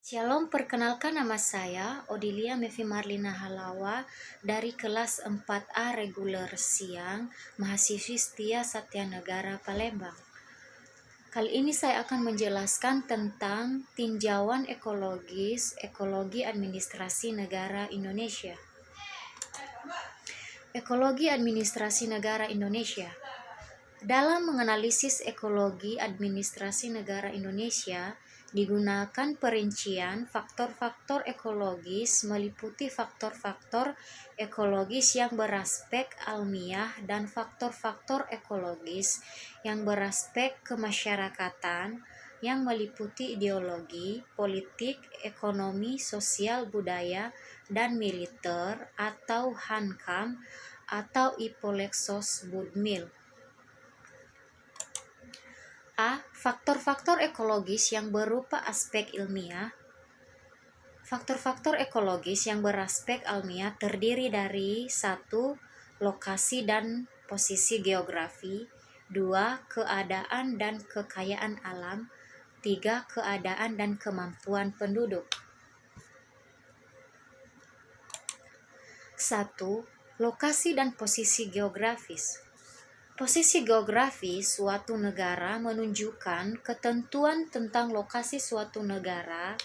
Shalom, perkenalkan nama saya Odilia Mevi Marlina Halawa dari kelas 4A reguler siang, mahasiswi setia Satya Negara Palembang. Kali ini saya akan menjelaskan tentang tinjauan ekologis, ekologi administrasi negara Indonesia. Ekologi administrasi negara Indonesia. Dalam menganalisis ekologi administrasi negara Indonesia, digunakan perincian faktor-faktor ekologis meliputi faktor-faktor ekologis yang beraspek alamiah dan faktor-faktor ekologis yang beraspek kemasyarakatan yang meliputi ideologi, politik, ekonomi, sosial, budaya, dan militer atau Hankam atau Ipolexos Budmil. A. Faktor-faktor ekologis yang berupa aspek ilmiah. Faktor-faktor ekologis yang beraspek alamiah terdiri dari 1. Lokasi dan posisi geografi, 2. Keadaan dan kekayaan alam, 3. Keadaan dan kemampuan penduduk. 1. Lokasi dan posisi geografis. Posisi geografis suatu negara menunjukkan ketentuan tentang lokasi suatu negara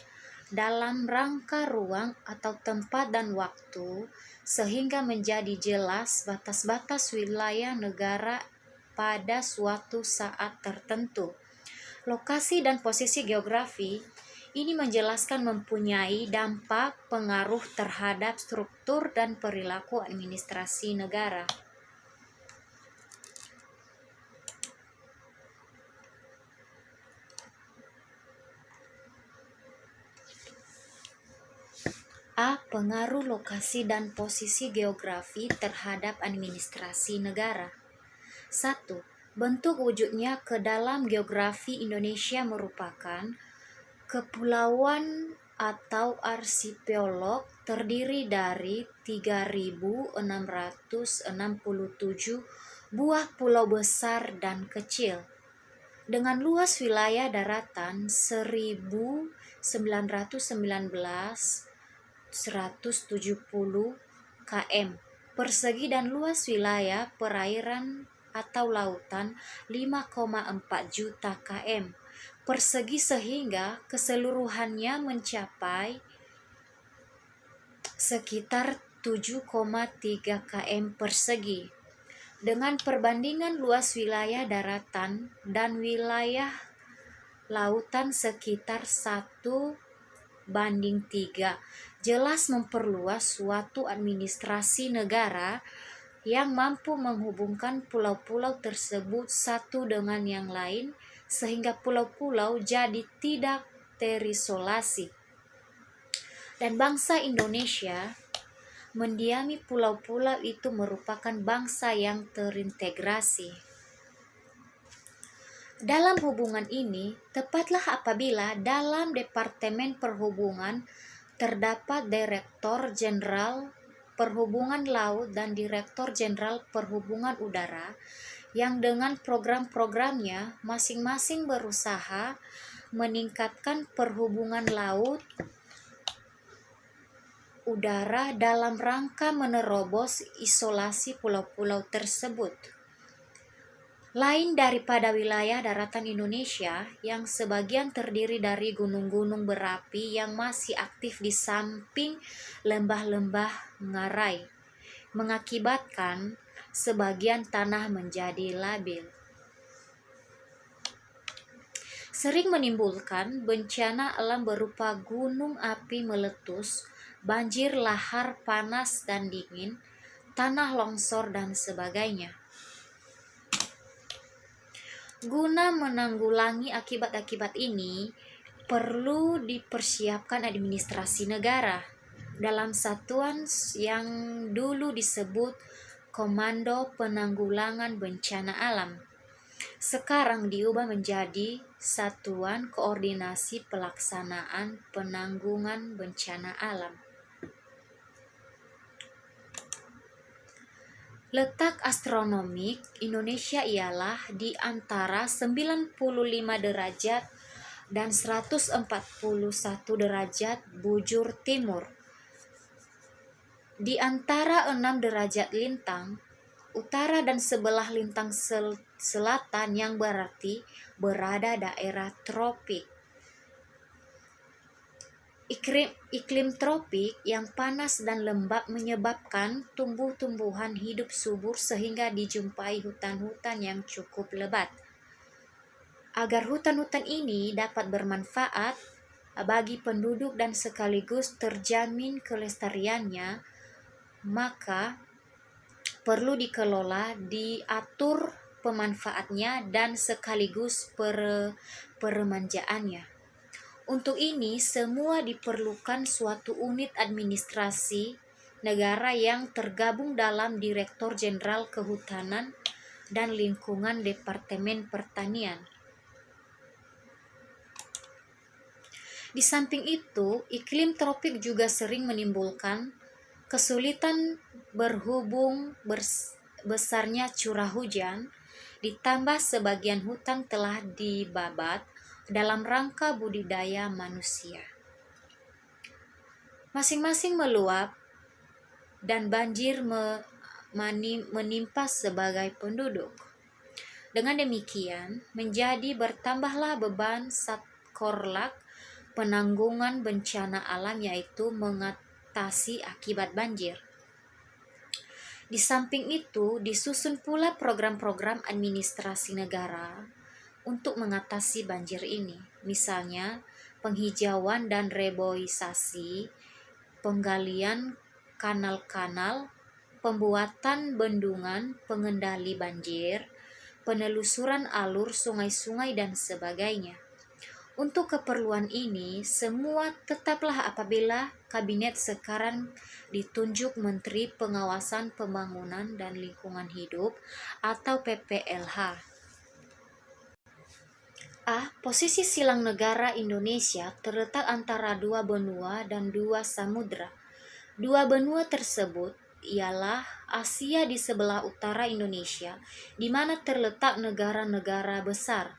dalam rangka ruang atau tempat dan waktu, sehingga menjadi jelas batas-batas wilayah negara pada suatu saat tertentu. Lokasi dan posisi geografi ini menjelaskan mempunyai dampak pengaruh terhadap struktur dan perilaku administrasi negara. A. Pengaruh lokasi dan posisi geografi terhadap administrasi negara. 1. Bentuk wujudnya ke dalam geografi Indonesia merupakan kepulauan atau arsipeolog terdiri dari 3.667 buah pulau besar dan kecil dengan luas wilayah daratan 1.919.170 km persegi dan luas wilayah perairan atau lautan 5,4 juta km persegi sehingga keseluruhannya mencapai sekitar 7,3 km persegi. Dengan perbandingan luas wilayah daratan dan wilayah lautan sekitar 1:3, jelas memperluas suatu administrasi negara yang mampu menghubungkan pulau-pulau tersebut satu dengan yang lain, sehingga pulau-pulau jadi tidak terisolasi. Dan bangsa Indonesia mendiami pulau-pulau itu merupakan bangsa yang terintegrasi. Dalam hubungan ini, tepatlah apabila dalam Departemen Perhubungan terdapat Direktur Jenderal Perhubungan Laut dan Direktur Jenderal Perhubungan Udara yang dengan program-programnya masing-masing berusaha meningkatkan perhubungan laut udara dalam rangka menerobos isolasi pulau-pulau tersebut. Lain daripada wilayah daratan Indonesia yang sebagian terdiri dari gunung-gunung berapi yang masih aktif di samping lembah-lembah ngarai, mengakibatkan sebagian tanah menjadi labil, sering menimbulkan bencana alam berupa gunung api meletus, banjir lahar panas dan dingin, tanah longsor dan sebagainya. Guna menanggulangi akibat-akibat ini, perlu dipersiapkan administrasi negara dalam satuan yang dulu disebut Komando Penanggulangan Bencana Alam. Sekarang diubah menjadi Satuan Koordinasi Pelaksanaan Penanggulangan Bencana Alam. Letak astronomik Indonesia ialah di antara 95 derajat dan 141 derajat bujur timur. Di antara 6 derajat lintang utara dan sebelah lintang selatan yang berarti berada daerah tropik. Iklim tropik yang panas dan lembab menyebabkan tumbuh-tumbuhan hidup subur sehingga dijumpai hutan-hutan yang cukup lebat. Agar hutan-hutan ini dapat bermanfaat bagi penduduk dan sekaligus terjamin kelestariannya, maka perlu dikelola, diatur pemanfaatnya dan sekaligus peremanjaannya. Untuk ini semua diperlukan suatu unit administrasi negara yang tergabung dalam Direktur Jenderal Kehutanan dan Lingkungan Departemen Pertanian. Di samping itu, iklim tropik juga sering menimbulkan kesulitan berhubung besarnya curah hujan, ditambah sebagian hutan telah dibabat dalam rangka budidaya manusia. Masing-masing meluap dan banjir menimpa sebagai penduduk. Dengan demikian, menjadi bertambahlah beban Satkorlak penanggungan bencana alam, yaitu mengatasi akibat banjir. Di samping itu, disusun pula program-program administrasi negara untuk mengatasi banjir ini. Misalnya, penghijauan dan reboisasi, penggalian kanal-kanal, pembuatan bendungan pengendali banjir, penelusuran alur sungai-sungai dan sebagainya. Untuk keperluan ini, semua tetaplah apabila Kabinet sekarang ditunjuk Menteri Pengawasan Pembangunan dan Lingkungan Hidup atau PPLH. Posisi silang negara Indonesia terletak antara 2 benua dan 2 samudra. 2 benua tersebut ialah Asia di sebelah utara Indonesia, di mana terletak negara-negara besar.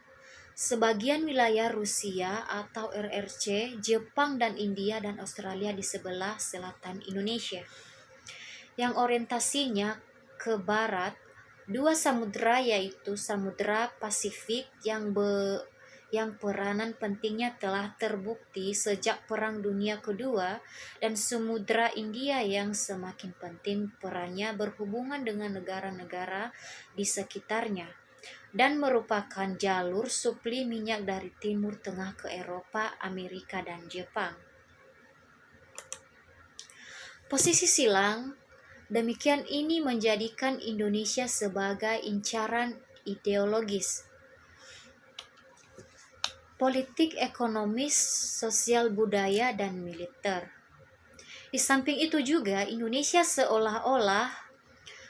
Sebagian wilayah Rusia atau RRC, Jepang dan India dan Australia di sebelah selatan Indonesia, yang orientasinya ke barat. 2 samudra yaitu Samudra Pasifik yang peranan pentingnya telah terbukti sejak Perang Dunia Kedua, dan Samudra India yang semakin penting perannya berhubungan dengan negara-negara di sekitarnya dan merupakan jalur supli minyak dari Timur Tengah ke Eropa, Amerika, dan Jepang. Posisi silang demikian ini menjadikan Indonesia sebagai incaran ideologis, politik, ekonomis, sosial, budaya, dan militer. Di samping itu juga Indonesia seolah-olah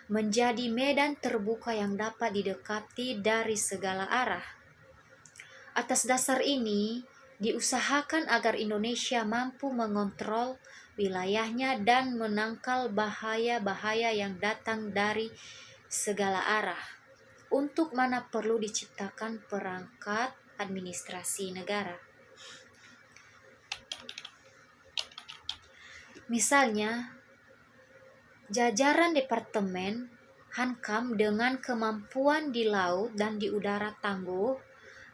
menjadi medan terbuka yang dapat didekati dari segala arah. Atas dasar ini, diusahakan agar Indonesia mampu mengontrol wilayahnya dan menangkal bahaya-bahaya yang datang dari segala arah. Untuk mana perlu diciptakan perangkat administrasi negara. Misalnya, jajaran Departemen Hankam dengan kemampuan di laut dan di udara tangguh,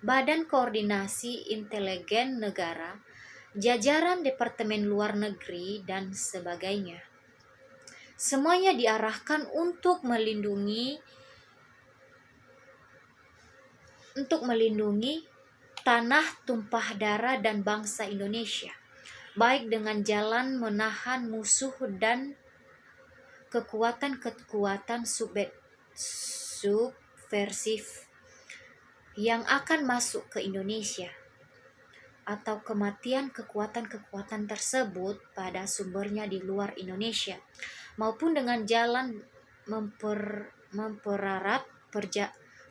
Badan Koordinasi Intelijen Negara, jajaran Departemen Luar Negeri, dan sebagainya. Semuanya diarahkan untuk melindungi tanah tumpah darah dan bangsa Indonesia, baik dengan jalan menahan musuh dan kekuatan-kekuatan subversif yang akan masuk ke Indonesia, atau kematian kekuatan-kekuatan tersebut pada sumbernya di luar Indonesia, maupun dengan jalan mempererat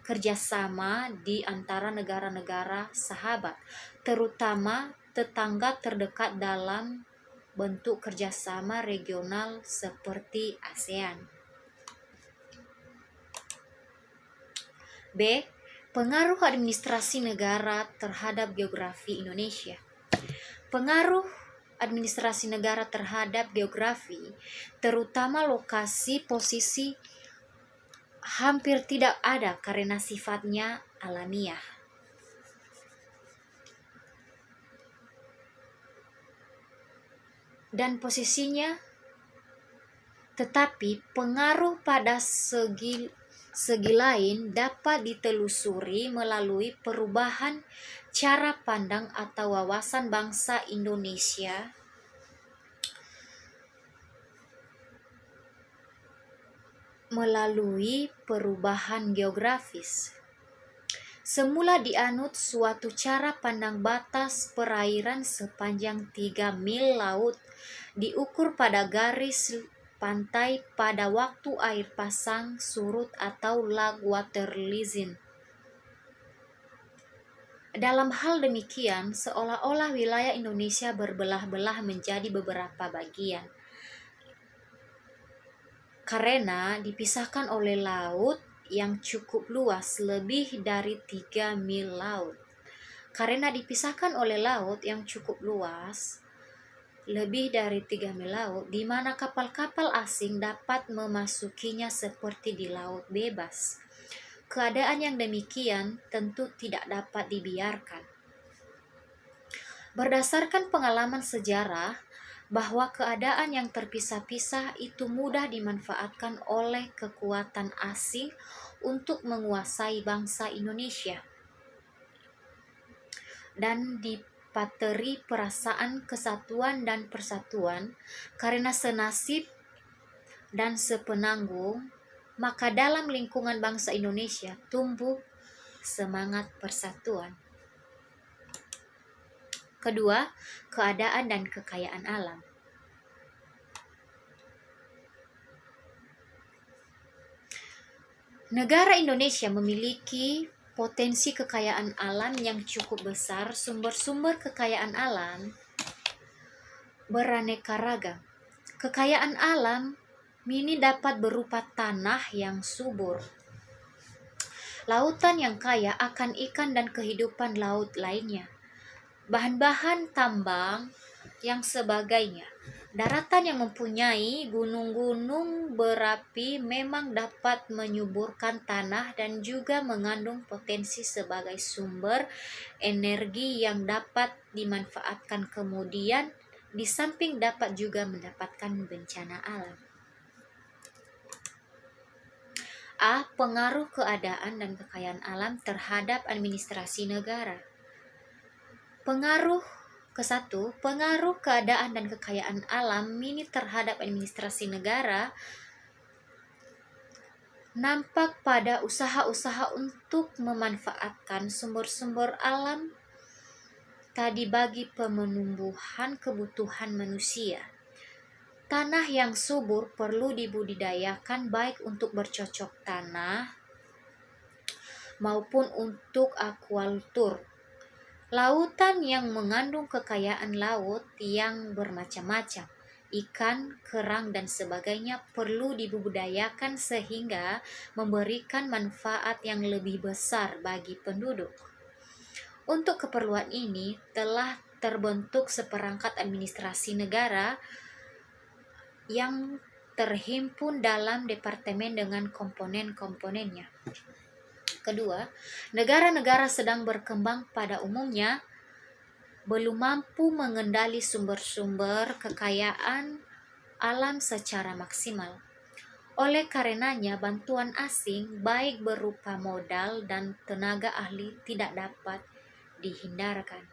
kerjasama di antara negara-negara sahabat, terutama tetangga terdekat dalam bentuk kerjasama regional seperti ASEAN. B. Pengaruh administrasi negara terhadap geografi Indonesia. Pengaruh administrasi negara terhadap geografi, terutama lokasi posisi, hampir tidak ada karena sifatnya alamiah. Dan posisinya, tetapi pengaruh pada segi lain dapat ditelusuri melalui perubahan cara pandang atau wawasan bangsa Indonesia melalui perubahan geografis. Semula dianut suatu cara pandang batas perairan sepanjang 3 mil laut diukur pada garis pantai pada waktu air pasang surut atau lag waterleasing. Dalam hal demikian, seolah-olah wilayah Indonesia berbelah-belah menjadi beberapa bagian karena dipisahkan oleh laut yang cukup luas, lebih dari 3 mil laut. Karena dipisahkan oleh laut yang cukup luas, lebih dari 3 mil laut, di mana kapal-kapal asing dapat memasukinya seperti di laut bebas. Keadaan yang demikian tentu tidak dapat dibiarkan. Berdasarkan pengalaman sejarah, bahwa keadaan yang terpisah-pisah itu mudah dimanfaatkan oleh kekuatan asing untuk menguasai bangsa Indonesia. Dan dipateri perasaan kesatuan dan persatuan karena senasib dan sepenanggung, maka dalam lingkungan bangsa Indonesia tumbuh semangat persatuan. Kedua, keadaan dan kekayaan alam. Negara Indonesia memiliki potensi kekayaan alam yang cukup besar. Sumber-sumber kekayaan alam beraneka ragam. Kekayaan alam ini dapat berupa tanah yang subur, lautan yang kaya akan ikan dan kehidupan laut lainnya, bahan-bahan tambang yang sebagainya. Daratan yang mempunyai gunung-gunung berapi memang dapat menyuburkan tanah dan juga mengandung potensi sebagai sumber energi yang dapat dimanfaatkan kemudian, di samping dapat juga mendapatkan bencana alam. A. Pengaruh keadaan dan kekayaan alam terhadap administrasi negara. Kesatu, pengaruh keadaan dan kekayaan alam ini terhadap administrasi negara nampak pada usaha-usaha untuk memanfaatkan sumber-sumber alam tadi bagi pemenumbuhan kebutuhan manusia. Tanah yang subur perlu dibudidayakan baik untuk bercocok tanah maupun untuk aquacultur. Lautan yang mengandung kekayaan laut yang bermacam-macam, ikan, kerang, dan sebagainya perlu dibudidayakan sehingga memberikan manfaat yang lebih besar bagi penduduk. Untuk keperluan ini telah terbentuk seperangkat administrasi negara yang terhimpun dalam departemen dengan komponen-komponennya. Kedua, negara-negara sedang berkembang pada umumnya belum mampu mengendali sumber-sumber kekayaan alam secara maksimal. Oleh karenanya, bantuan asing baik berupa modal dan tenaga ahli tidak dapat dihindarkan.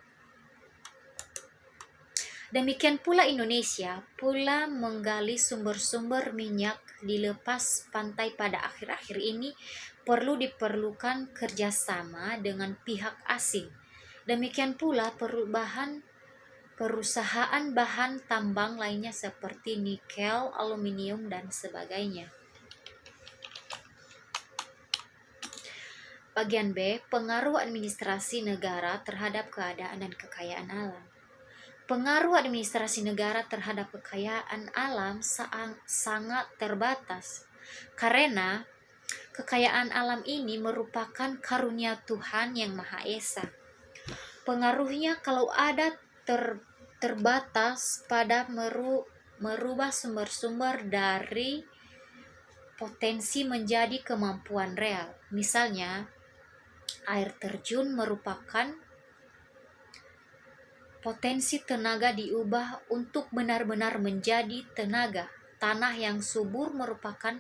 Demikian pula Indonesia pula menggali sumber-sumber minyak di lepas pantai pada akhir-akhir ini perlu diperlukan kerjasama dengan pihak asing. Demikian pula perusahaan bahan tambang lainnya seperti nikel, aluminium, dan sebagainya. Bagian B, pengaruh administrasi negara terhadap keadaan dan kekayaan alam. Pengaruh administrasi negara terhadap kekayaan alam sangat terbatas karena Kekayaan alam ini merupakan karunia Tuhan yang Maha Esa. Pengaruhnya kalau ada terbatas pada merubah sumber-sumber dari potensi menjadi kemampuan real. Misalnya, air terjun merupakan potensi tenaga diubah untuk benar-benar menjadi tenaga. Tanah yang subur merupakan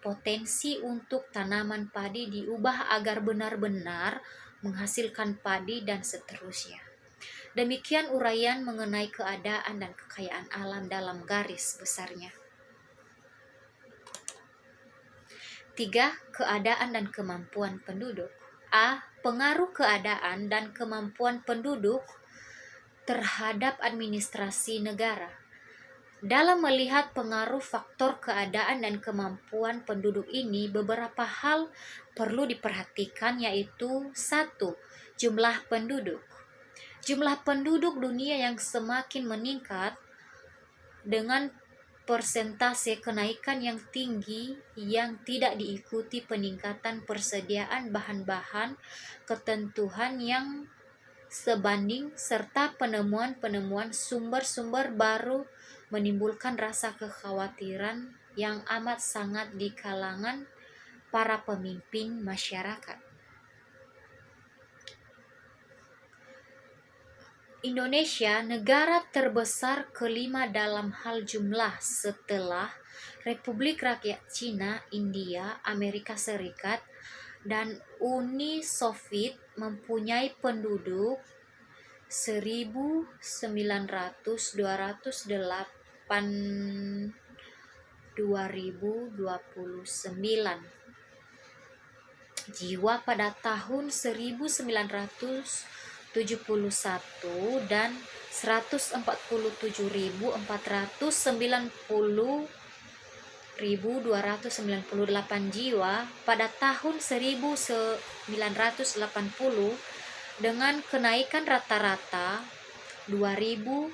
potensi untuk tanaman padi diubah agar benar-benar menghasilkan padi dan seterusnya. Demikian uraian mengenai keadaan dan kekayaan alam dalam garis besarnya. 3. Keadaan dan kemampuan penduduk. A. Pengaruh keadaan dan kemampuan penduduk terhadap administrasi negara. Dalam melihat pengaruh faktor keadaan dan kemampuan penduduk ini, beberapa hal perlu diperhatikan, yaitu 1. Jumlah penduduk. Jumlah penduduk dunia yang semakin meningkat dengan persentase kenaikan yang tinggi yang tidak diikuti peningkatan persediaan bahan-bahan ketentuan yang sebanding serta penemuan-penemuan sumber-sumber baru menimbulkan rasa kekhawatiran yang amat sangat di kalangan para pemimpin masyarakat. Indonesia, negara terbesar kelima dalam hal jumlah setelah Republik Rakyat Cina, India, Amerika Serikat, dan Uni Soviet, mempunyai penduduk 1.908.2029 jiwa pada tahun 1971 dan 147.490.298 jiwa pada tahun 1980, dengan kenaikan rata-rata 2032%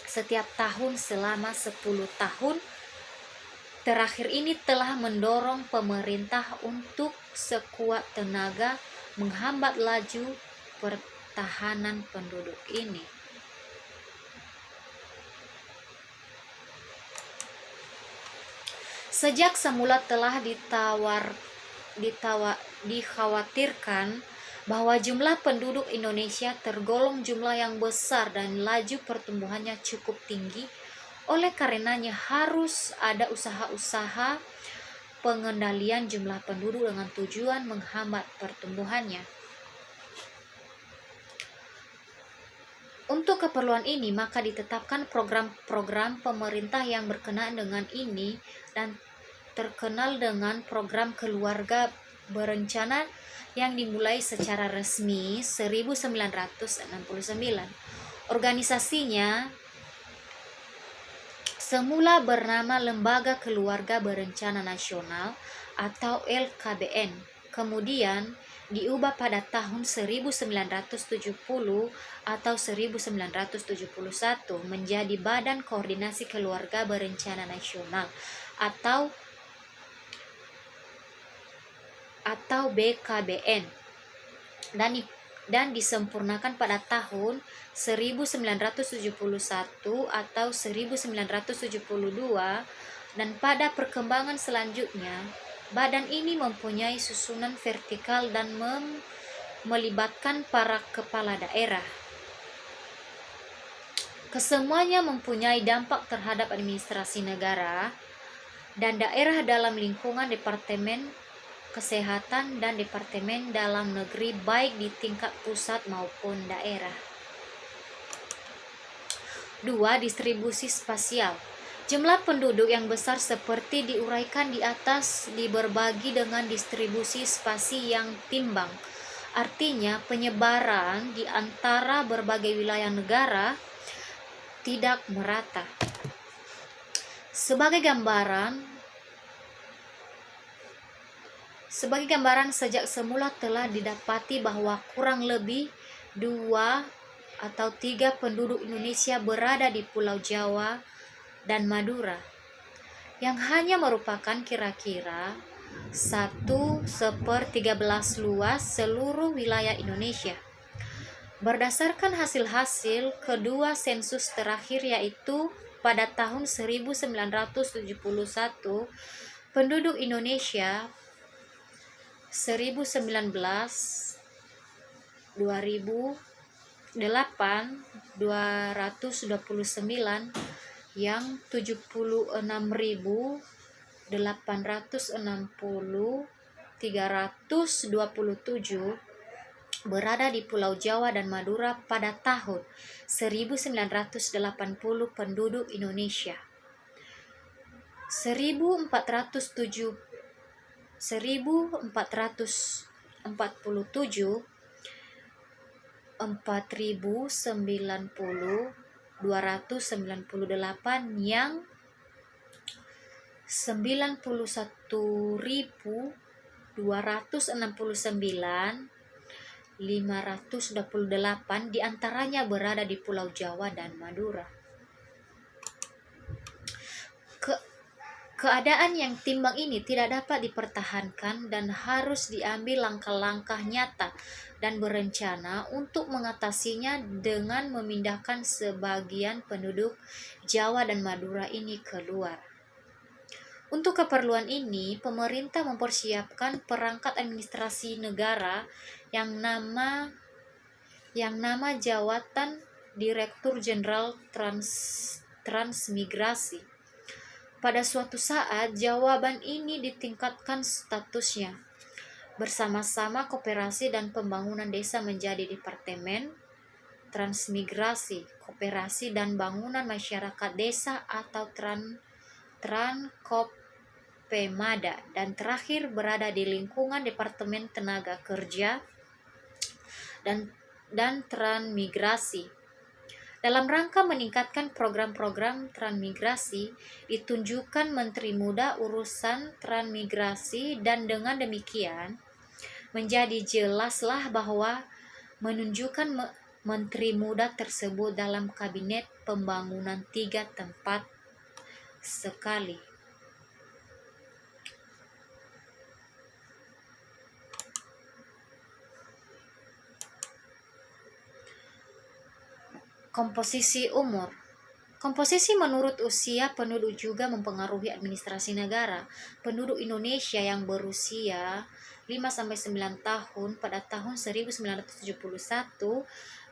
setiap tahun selama 10 tahun terakhir ini, telah mendorong pemerintah untuk sekuat tenaga menghambat laju pertahanan penduduk ini. Sejak semula telah dikhawatirkan bahwa jumlah penduduk Indonesia tergolong jumlah yang besar dan laju pertumbuhannya cukup tinggi. Oleh karenanya harus ada usaha-usaha pengendalian jumlah penduduk dengan tujuan menghambat pertumbuhannya. Untuk keperluan ini, maka ditetapkan program-program pemerintah yang berkenaan dengan ini dan terkenal dengan program keluarga berencana yang dimulai secara resmi 1969. Organisasinya semula bernama Lembaga Keluarga Berencana Nasional atau LKBN, kemudian diubah pada tahun 1970 atau 1971 menjadi Badan Koordinasi Keluarga Berencana Nasional atau BKBN, dan disempurnakan pada tahun 1971 atau 1972, dan pada perkembangan selanjutnya badan ini mempunyai susunan vertikal dan melibatkan para kepala daerah. Kesemuanya mempunyai dampak terhadap administrasi negara dan daerah dalam lingkungan Departemen Kesehatan dan Departemen Dalam Negeri baik di tingkat pusat maupun daerah. 2. Distribusi spasial. Jumlah penduduk yang besar seperti diuraikan di atas diberbagi dengan distribusi spasi yang timbang. Artinya penyebaran di antara berbagai wilayah negara tidak merata. Sebagai gambaran, sejak semula telah didapati bahwa kurang lebih 2 atau 3 penduduk Indonesia berada di Pulau Jawa dan Madura. yang hanya merupakan kira-kira 1/13 luas seluruh wilayah Indonesia. Berdasarkan hasil-hasil kedua sensus terakhir, yaitu pada tahun 1971, penduduk Indonesia 2019, 2008, 229 yang 76.860, 327 berada di Pulau Jawa dan Madura pada tahun 1980 penduduk Indonesia. 1447 4.090, 298 yang 91.269, 528 diantaranya berada di Pulau Jawa dan Madura. Keadaan yang timbang ini tidak dapat dipertahankan dan harus diambil langkah-langkah nyata dan berencana untuk mengatasinya dengan memindahkan sebagian penduduk Jawa dan Madura ini keluar. Untuk keperluan ini, pemerintah mempersiapkan perangkat administrasi negara yang nama Jawatan Direktur Jenderal Transmigrasi. Pada suatu saat, jawaban ini ditingkatkan statusnya. Bersama-sama Koperasi dan Pembangunan Desa menjadi Departemen Transmigrasi, Koperasi dan Bangunan Masyarakat Desa atau Trankopemada, dan terakhir berada di lingkungan Departemen Tenaga Kerja dan Transmigrasi. Dalam rangka meningkatkan program-program transmigrasi, ditunjukkan Menteri Muda urusan transmigrasi, dan dengan demikian menjadi jelaslah bahwa menunjukkan Menteri Muda tersebut dalam Kabinet Pembangunan 3 tempat sekali. Komposisi umur. Komposisi menurut usia penduduk juga mempengaruhi administrasi negara. Penduduk Indonesia yang berusia 5-9 tahun pada tahun 1971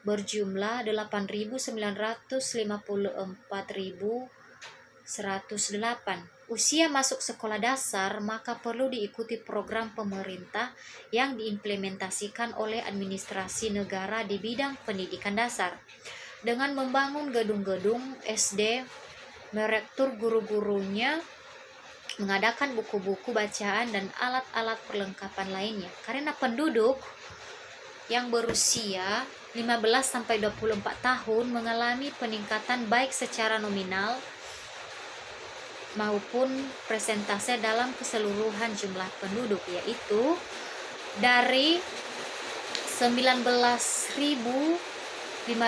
berjumlah 8.954.108. Usia masuk sekolah dasar maka perlu diikuti program pemerintah yang diimplementasikan oleh administrasi negara di bidang pendidikan dasar. Dengan membangun gedung-gedung SD, merekrut guru-gurunya, mengadakan buku-buku bacaan dan alat-alat perlengkapan lainnya. Karena penduduk yang berusia 15-24 tahun mengalami peningkatan baik secara nominal maupun persentase dalam keseluruhan jumlah penduduk, yaitu dari 19.550 149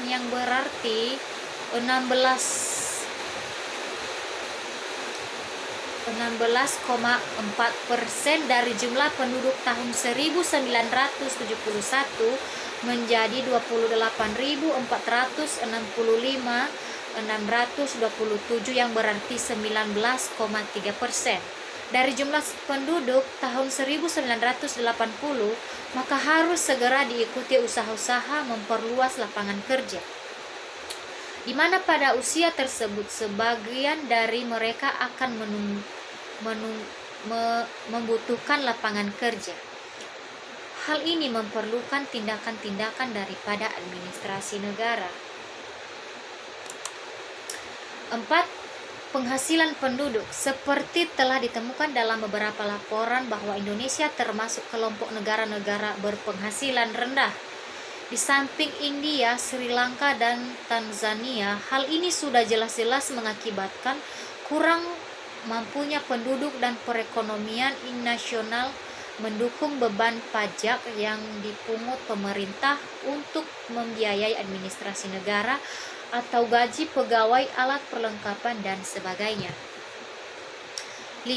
yang berarti 16,4% dari jumlah penduduk tahun 1971 menjadi 28.465.627 yang berarti 19,3%. Dari jumlah penduduk tahun 1980, maka harus segera diikuti usaha-usaha memperluas lapangan kerja, di mana pada usia tersebut sebagian dari mereka akan membutuhkan lapangan kerja. Hal ini memerlukan tindakan-tindakan daripada administrasi negara. 4. Penghasilan penduduk. Seperti telah ditemukan dalam beberapa laporan bahwa Indonesia termasuk kelompok negara-negara berpenghasilan rendah. Di samping India, Sri Lanka, dan Tanzania, hal ini sudah jelas-jelas mengakibatkan kurang mampunya penduduk dan perekonomian nasional mendukung beban pajak yang dipungut pemerintah untuk membiayai administrasi negara atau gaji pegawai, alat perlengkapan, dan sebagainya. 5.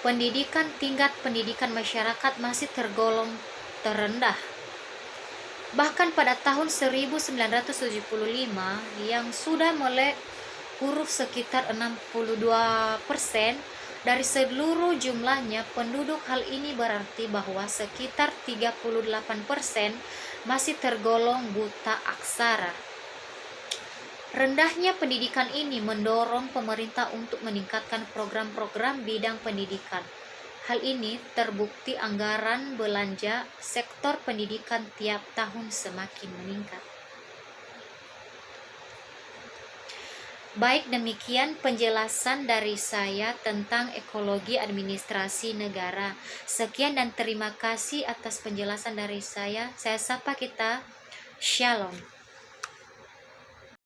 Pendidikan. Tingkat pendidikan masyarakat masih tergolong terendah. Bahkan pada tahun 1975 yang sudah melek huruf sekitar 62% dari seluruh jumlahnya penduduk. Hal ini berarti bahwa sekitar 38% masih tergolong buta aksara. Rendahnya pendidikan ini mendorong pemerintah untuk meningkatkan program-program bidang pendidikan. Hal ini terbukti anggaran belanja sektor pendidikan tiap tahun semakin meningkat. Baik, demikian penjelasan dari saya tentang ekologi administrasi negara. Sekian dan terima kasih atas penjelasan dari saya. Saya sapa kita. Shalom.